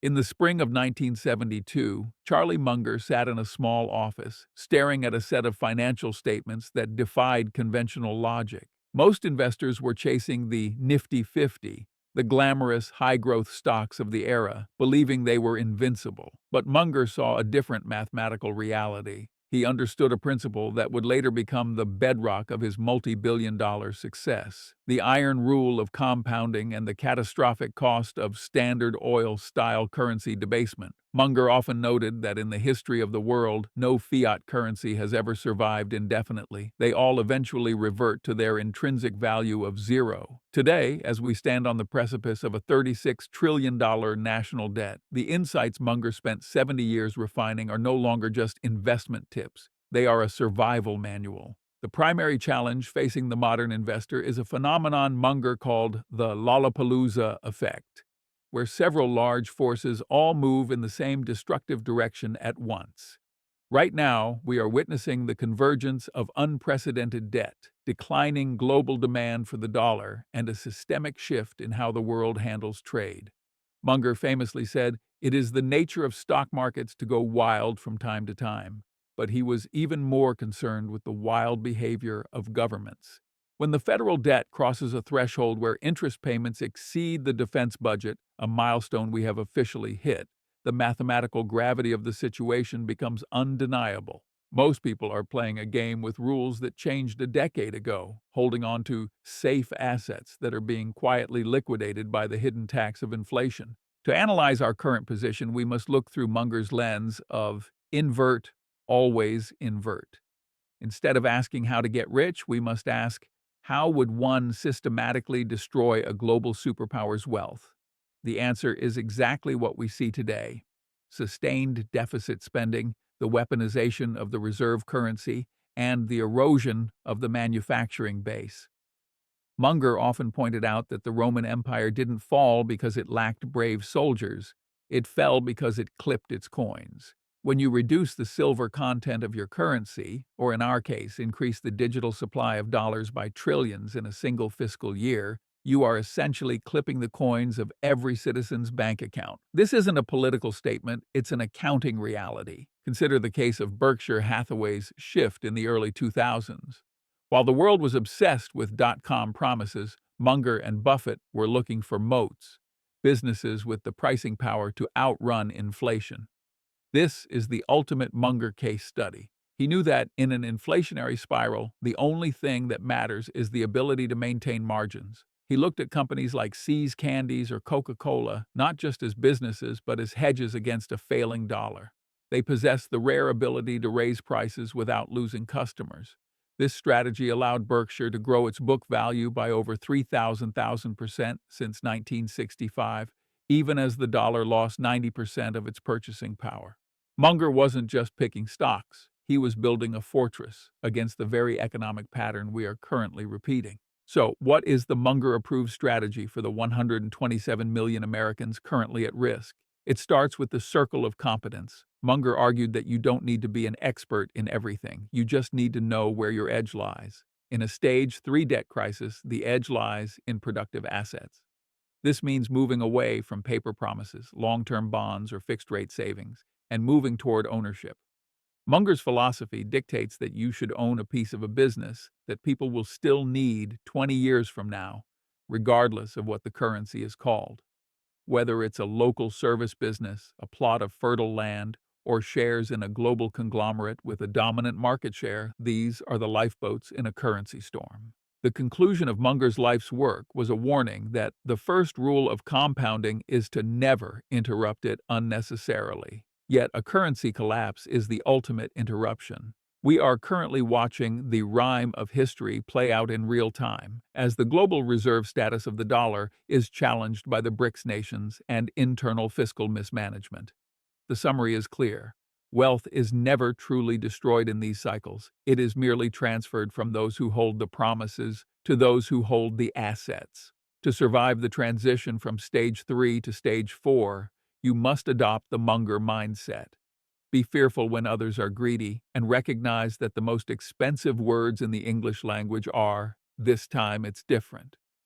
In the spring of 1972, Charlie Munger sat in a small office, staring at a set of financial statements that defied conventional logic. Most investors were chasing the Nifty 50, the glamorous, high-growth stocks of the era, believing they were invincible. But Munger saw a different mathematical reality. He understood a principle that would later become the bedrock of his multi-billion-dollar success: the iron rule of compounding and the catastrophic cost of Standard Oil-style currency debasement. Munger often noted that in the history of the world, no fiat currency has ever survived indefinitely. They all eventually revert to their intrinsic value of zero. Today, as we stand on the precipice of a $36 trillion national debt, the insights Munger spent 70 years refining are no longer just investment tips. They are a survival manual. The primary challenge facing the modern investor is a phenomenon Munger called the Lollapalooza effect, where several large forces all move in the same destructive direction at once. Right now, we are witnessing the convergence of unprecedented debt, declining global demand for the dollar, and a systemic shift in how the world handles trade. Munger famously said, "It is the nature of stock markets to go wild from time to time," but he was even more concerned with the wild behavior of governments. When the federal debt crosses a threshold where interest payments exceed the defense budget, a milestone we have officially hit, the mathematical gravity of the situation becomes undeniable. Most people are playing a game with rules that changed a decade ago, holding on to safe assets that are being quietly liquidated by the hidden tax of inflation. To analyze our current position, we must look through Munger's lens of invert, always invert. Instead of asking how to get rich, we must ask, how would one systematically destroy a global superpower's wealth? The answer is exactly what we see today: sustained deficit spending, the weaponization of the reserve currency, and the erosion of the manufacturing base. Munger often pointed out that the Roman Empire didn't fall because it lacked brave soldiers. It fell because it clipped its coins. When you reduce the silver content of your currency, or in our case, increase the digital supply of dollars by trillions in a single fiscal year, you are essentially clipping the coins of every citizen's bank account. This isn't a political statement, it's an accounting reality. Consider the case of Berkshire Hathaway's shift in the early 2000s. While the world was obsessed with dot-com promises, Munger and Buffett were looking for moats, businesses with the pricing power to outrun inflation. This is the ultimate Munger case study. He knew that in an inflationary spiral, the only thing that matters is the ability to maintain margins. He looked at companies like See's Candies or Coca-Cola not just as businesses but as hedges against a failing dollar. They possess the rare ability to raise prices without losing customers. This strategy allowed Berkshire to grow its book value by over 3,000% since 1965, even as the dollar lost 90% of its purchasing power. Munger wasn't just picking stocks, he was building a fortress against the very economic pattern we are currently repeating. So, what is the Munger-approved strategy for the 127 million Americans currently at risk? It starts with the circle of competence. Munger argued that you don't need to be an expert in everything, you just need to know where your edge lies. In a stage 3 debt crisis, the edge lies in productive assets. This means moving away from paper promises, long-term bonds, or fixed-rate savings, and moving toward ownership. Munger's philosophy dictates that you should own a piece of a business that people will still need 20 years from now, regardless of what the currency is called. Whether it's a local service business, a plot of fertile land, or shares in a global conglomerate with a dominant market share, these are the lifeboats in a currency storm. The conclusion of Munger's life's work was a warning that the first rule of compounding is to never interrupt it unnecessarily. Yet a currency collapse is the ultimate interruption. We are currently watching the rhyme of history play out in real time, as the global reserve status of the dollar is challenged by the BRICS nations and internal fiscal mismanagement. The summary is clear. Wealth is never truly destroyed in these cycles. It is merely transferred from those who hold the promises to those who hold the assets. To survive the transition from stage 3 to stage 4, you must adopt the Munger mindset. Be fearful when others are greedy, and recognize that the most expensive words in the English language are, "This time it's different."